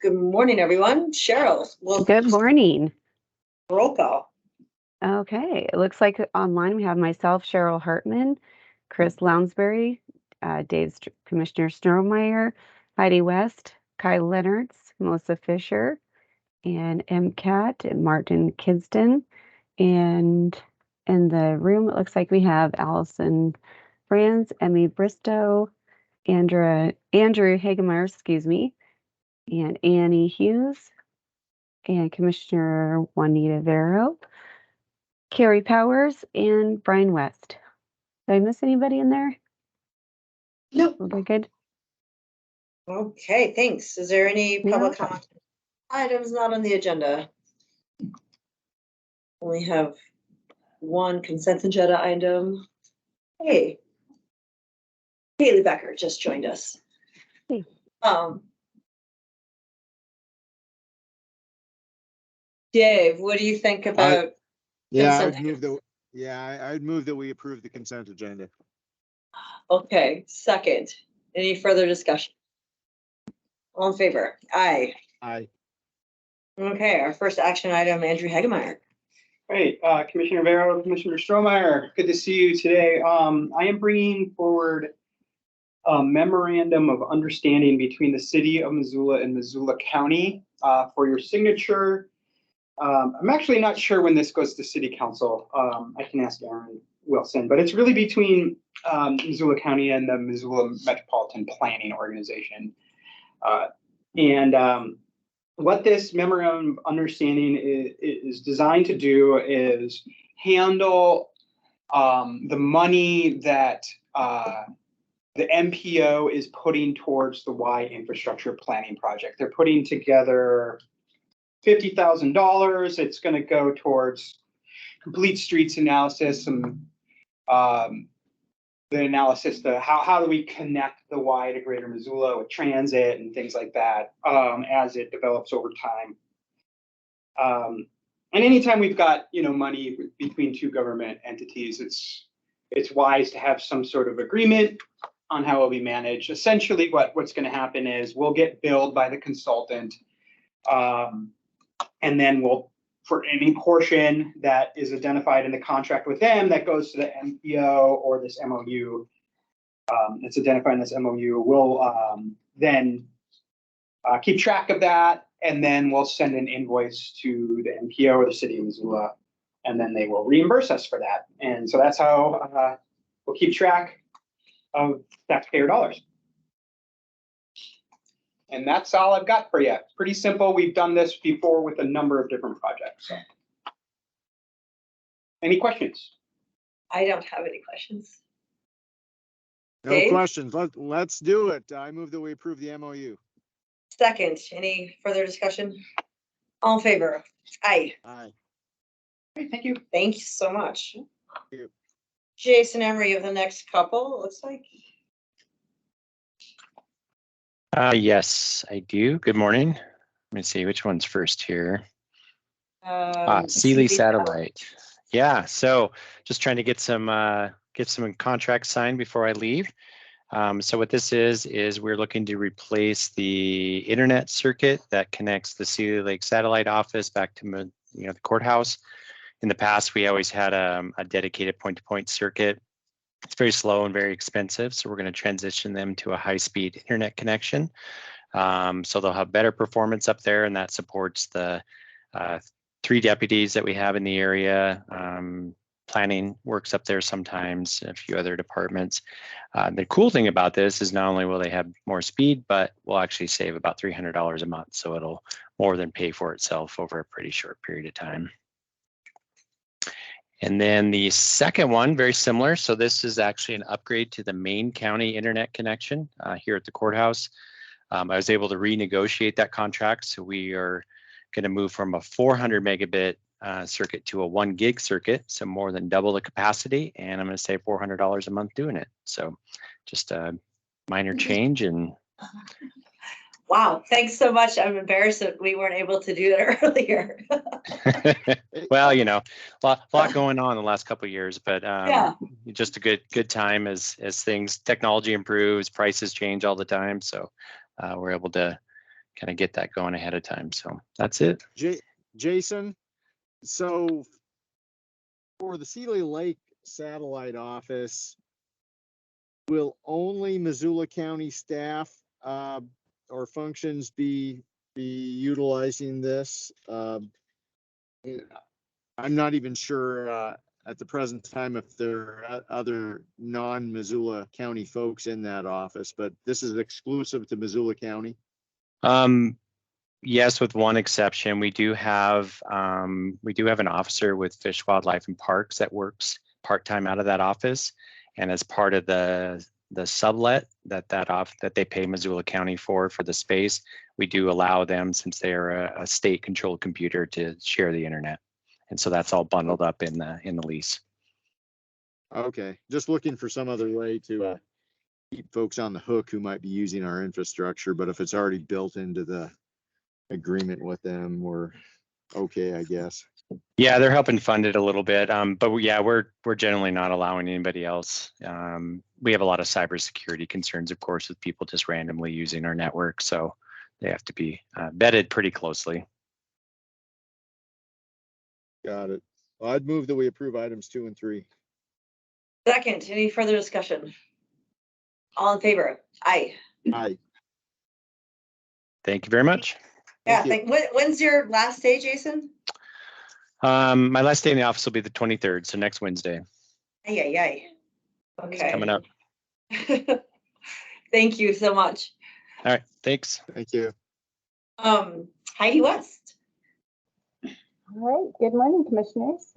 Good morning, everyone. Cheryl, well, Good morning. roll call. Okay, it looks like online we have myself, Cheryl Hartman, Chris Lounsbury, Commissioner Strohmeyer, Heidi West, Kyle Leonards, Melissa Fisher, and MCAT and Martin Kidston. And in the room, it looks like we have Allison Franz, Emmy Bristow, Andrew Hagemeyer, excuse me, and Annie Hughes, and Commissioner Juanita Vero, Carrie Powers, and Brian West. Did I miss anybody in there? Nope. Okay, good. Okay, thanks. Is there any public Yeah. comment items not on the agenda? Only have one consent agenda item. Hey, Haley Becker just joined us. Hey. Dave, what do you think about? I'd move that we approve the consent agenda. Okay, second. Any further discussion? All in favor? Aye. Aye. Okay, our first action item, Andrew Hagemeyer. Great, Commissioner Vero, Commissioner Strohmeyer, good to see you today. I am bringing forward a memorandum of understanding between the city of Missoula and Missoula County for your signature. I'm actually not sure when this goes to city council. I can ask Aaron Wilson, but it's really between Missoula County and the Missoula Metropolitan Planning Organization. What this memorandum of understanding is designed to do is handle the money that the MPO is putting towards the Y infrastructure planning project. They're putting together $50,000. It's going to go towards complete streets analysis and the analysis, how do we connect the Y to Greater Missoula with transit and things like that as it develops over time. And anytime we've got money between two government entities, it's wise to have some sort of agreement on how it will be managed. Essentially, what's going to happen is we'll get billed by the consultant, and then for any portion that is identified in the contract with them that goes to the MPO or this MOU, that's identified in this MOU, we'll then keep track of that, and then we'll send an invoice to the MPO or the city of Missoula, and then they will reimburse us for that. And so that's how we'll keep track of taxpayer dollars. And that's all I've got for you. Pretty simple. We've done this before with a number of different projects. So. Any questions? I don't have any questions. No Dave? questions. Let's do it. I move that we approve the MOU. Second, any further discussion? All in favor? Aye. Aye. Okay, thank you. Thank you so much. Thank you. Jason Emery of the next couple, it looks like. Yes, I do. Good morning. Let me see which one's first here. Sealy Satellite. Yeah, so just trying to get some contracts signed before I leave. So what this is we're looking to replace the internet circuit that connects the Sealy Lake Satellite office back to the courthouse. In the past, we always had a dedicated point-to-point circuit. It's very slow and very expensive, so we're going to transition them to a high-speed internet connection. So they'll have better performance up there, and that supports the 3 deputies that we have in the area. Planning works up there sometimes, a few other departments. The cool thing about this is not only will they have more speed, but we'll actually save about $300 a month. So it'll more than pay for itself over a pretty short period of time. And then the second one, very similar. So this is actually an upgrade to the main county internet connection here at the courthouse. I was able to renegotiate that contract. So we are going to move from a 400 megabit circuit to a 1 gig circuit. So more than double the capacity. And I'm going to save $400 a month doing it. So just a minor change. And Wow, thanks so much. I'm embarrassed that we weren't able to do that earlier. well, a lot going on the last couple of years, but yeah, just a good time as technology improves, prices change all the time. So we're able to kind of get that going ahead of time. So that's it. Jason, so for the Sealy Lake satellite office, will only Missoula County staff or functions be utilizing this? I'm not even sure at the present time if there are other non-Missoula County folks in that office, but this is exclusive to Missoula County. Yes, with one exception. We do have an officer with Fish, Wildlife, and Parks that works part-time out of that office, and as part of the sublet that they pay Missoula County for the space, we do allow them, since they are a state-controlled computer, to share the internet, and so that's all bundled up in the lease. Okay, just looking for some other way to keep folks on the hook who might be using our infrastructure, but if it's already built into the agreement with them, we're okay, I guess. Yeah, they're helping fund it a little bit, but yeah, we're generally not allowing anybody else. We have a lot of cybersecurity concerns, of course, with people just randomly using our network, so they have to be vetted pretty closely. Got it. Well, I'd move that we approve items 2 and 3. Second, any further discussion? All in favor? Aye. Aye. Thank you very much. Yeah, Thank when's your last day, Jason? My last day in the office will be the 23rd, so next Wednesday. Aye, aye, aye. It's Okay. coming up. Thank you so much. All right, thanks. Thank you. Heidi West. All right, good morning, commissioners.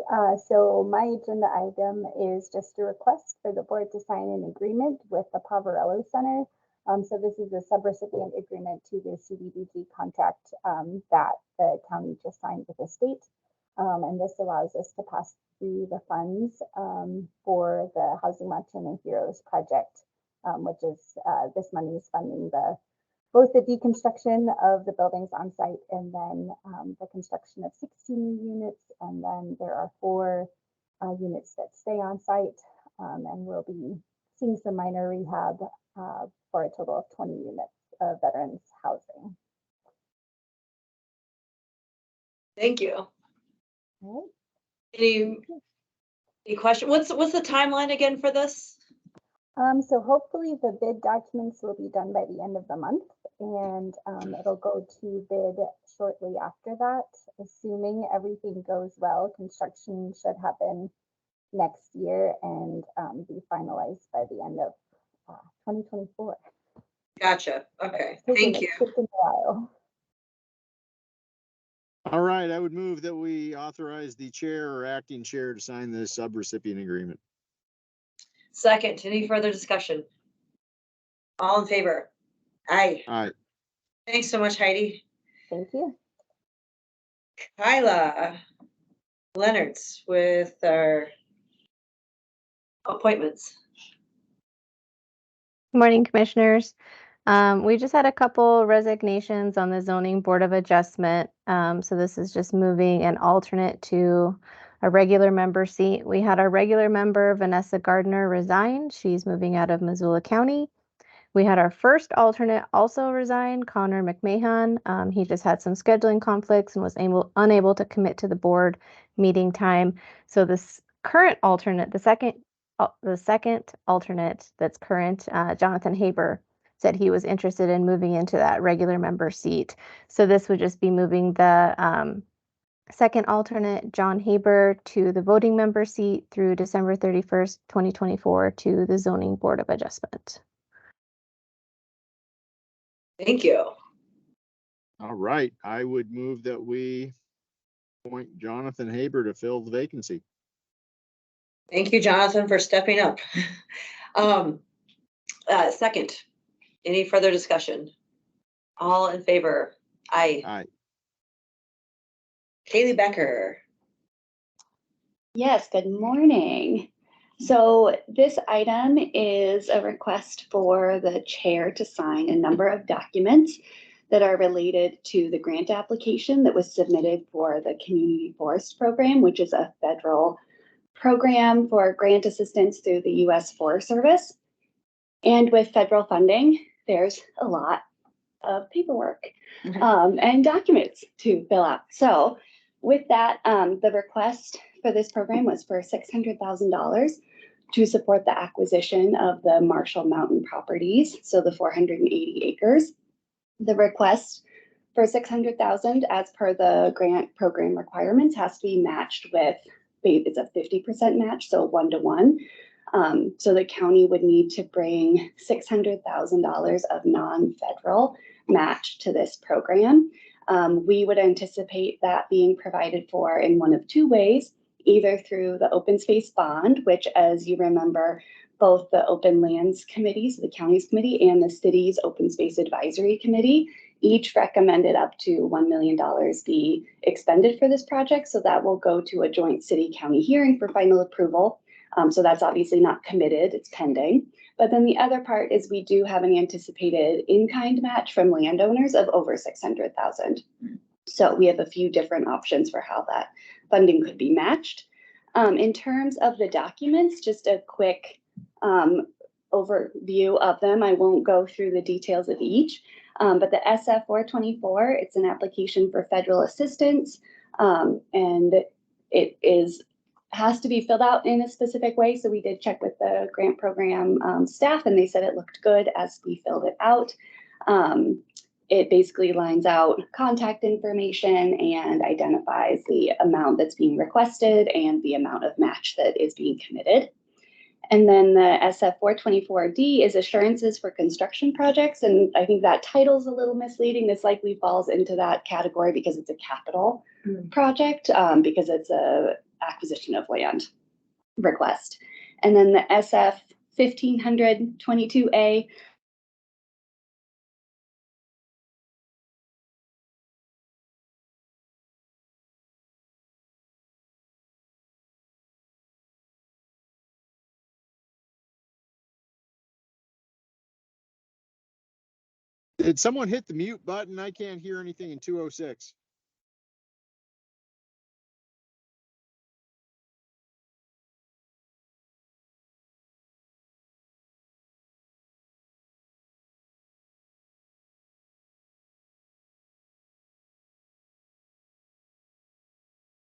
So my agenda item is just a request for the board to sign an agreement with the Poverello Center. So this is a subrecipient agreement to the CDBG contract that the county just signed with the state. And this allows us to pass through the funds for the Housing Montana Heroes project, which is this money is funding both the deconstruction of the buildings on site and then the construction of 16 new units. And then there are 4 units that stay on site, and we'll be seeing some minor rehab for a total of 20 units of veterans housing. Thank you. All Any question? What's the timeline again for this? right. So hopefully the bid documents will be done by the end of the month, and it'll go to bid shortly after that. Assuming everything goes well, construction should happen next year and be finalized by the end of 2024. Gotcha. Okay. It's Thank you. taken a while. All right, I would move that we authorize the chair or acting chair to sign the subrecipient agreement. Second, any further discussion? All in favor? Aye. Aye. Thanks so much, Heidi. Thank you. Kyla Leonards with our appointments. Good morning, commissioners. We just had a couple resignations on the Zoning Board of Adjustment. So this is just moving an alternate to a regular member seat. We had our regular member, Vanessa Gardner, resign. She's moving out of Missoula County. We had our first alternate also resign, Connor McMahon. He just had some scheduling conflicts and was unable to commit to the board meeting time. So this current alternate, the second alternate that's current, Jonathan Haber, said he was interested in moving into that regular member seat. So this would just be moving the second alternate, John Haber, to the voting member seat through December 31st, 2024 to the Zoning Board of Adjustment. Thank you. All right, I would move that we appoint Jonathan Haber to fill the vacancy. Thank you, Jonathan, for stepping up. Second, any further discussion? All in favor? Aye. Aye. Haley Becker. Yes, good morning. So this item is a request for the chair to sign a number of documents that are related to the grant application that was submitted for the Community Forest Program, which is a federal program for grant assistance through the U.S. Forest Service. And with federal funding, there's a lot of paperwork Mhm. and documents to fill out. So with that, the request for this program was for $600,000 to support the acquisition of the Marshall Mountain properties, so the 480 acres. The request for 600,000 as per the grant program requirements has to be matched with, it's a 50% match, so 1-to-1. So the county would need to bring $600,000 of non-federal match to this program. We would anticipate that being provided for in one of two ways, either through the open space bond, which, as you remember, both the Open Lands Committee, so the county's committee, and the city's Open Space Advisory Committee each recommended up to $1 million be expended for this project. So that will go to a joint city-county hearing for final approval. So that's obviously not committed, it's pending. But then the other part is we do have an anticipated in-kind match from landowners of over 600,000. So we have a few different options for how that funding could be matched. In terms of the documents, just a quick overview of them. I won't go through the details of each, but the SF 424, it's an application for federal assistance, and it has to be filled out in a specific way. So we did check with the grant program staff, and they said it looked good as we filled it out. It basically lines out contact information and identifies the amount that's being requested and the amount of match that is being committed. And then the SF 424D is assurances for construction projects. And I think that title's a little misleading. This likely falls into that category because it's a capital project, because it's a acquisition of land request. And then the SF 1522A Did someone hit the mute button? I can't hear anything in 206.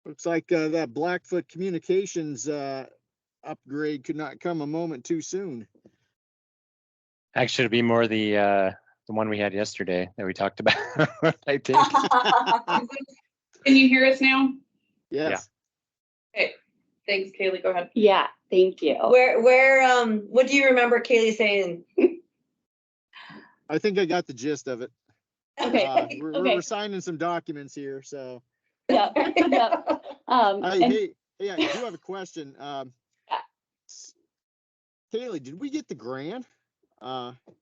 Looks like that Blackfoot Communications upgrade could not come a moment too soon. Actually, it'd be more the one we had yesterday that we talked about, I think. Can you hear us now? Yes. Okay, thanks, Kaylee, go ahead. Yeah, thank you. What do you remember Kaylee saying? I think I got the gist of it. Okay, We're signing some documents here, so. Yep. Hey, I do have a question. Kaylee, did we get the grant?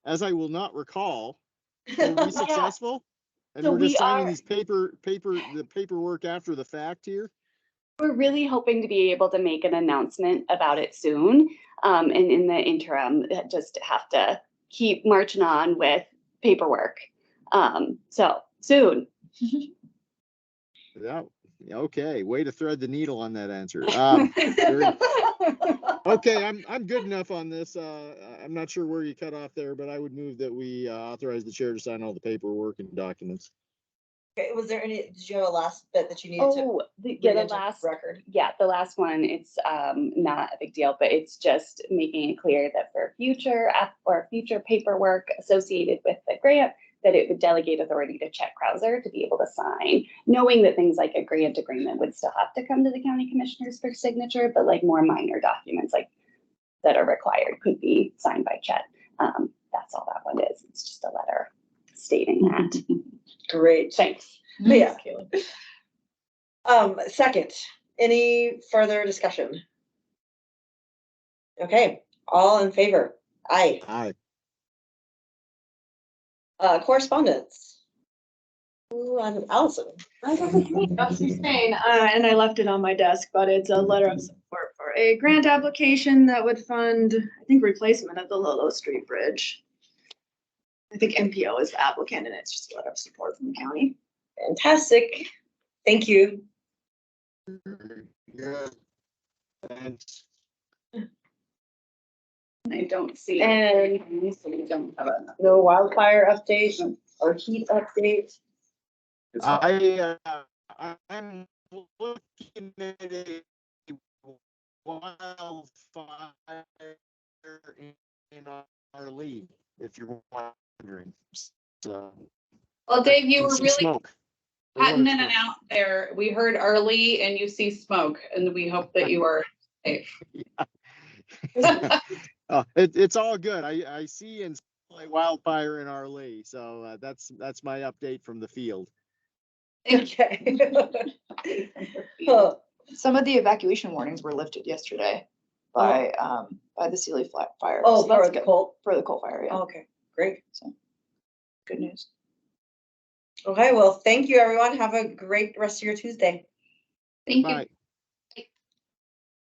As I will not recall, were we successful? And So we're just we signing are. these the paperwork after the fact here. We're really hoping to be able to make an announcement about it soon. And in the interim, just have to keep marching on with paperwork. So soon. Yeah. Okay. Way to thread the needle on that answer. Okay, I'm good enough on this. I'm not sure where you cut off there, but I would move that we authorize the chair to sign all the paperwork and documents. Okay, did you have a last bit that you needed to? Oh, read the into last record? Yeah, the last one, it's not a big deal, but it's just making it clear that for future paperwork associated with the grant, that it would delegate authority to Chet Krauser to be able to sign, knowing that things like a grant agreement would still have to come to the county commissioners for signature, but like more minor documents like that are required could be signed by Chet. That's all that one is. It's just a letter stating that. Great. Thanks. Yeah. Second, any further discussion? Okay, all in favor? Aye. Aye. Correspondence. Ooh, I'm Allison. I got the grant, that's insane. And I left it on my desk, but it's a letter of support for a grant application that would fund, I think, replacement of the Lolo Street Bridge. I think MPO is the applicant, and it's just a letter of support from the county. Fantastic. Thank you. Good. Thanks. I don't see. And So we don't have a. no wildfire update. our heat update. I'm looking at a wildfire in our lead, if you're wondering. So, Well, Dave, you I were see really smoke. A lot cutting of in and smoke. out there. We heard Arlie and you see smoke, and we hope that you are safe. It's all good. I see and smell a wildfire in our lee, so that's my update from the field. Okay. Some of the evacuation warnings were lifted yesterday by the Sealy fire. Oh, So that's for the good. coal. For the coal fire, yeah. Okay, great. So good news. Okay, well, thank you, everyone. Have a great rest of your Tuesday. Thank you. Bye.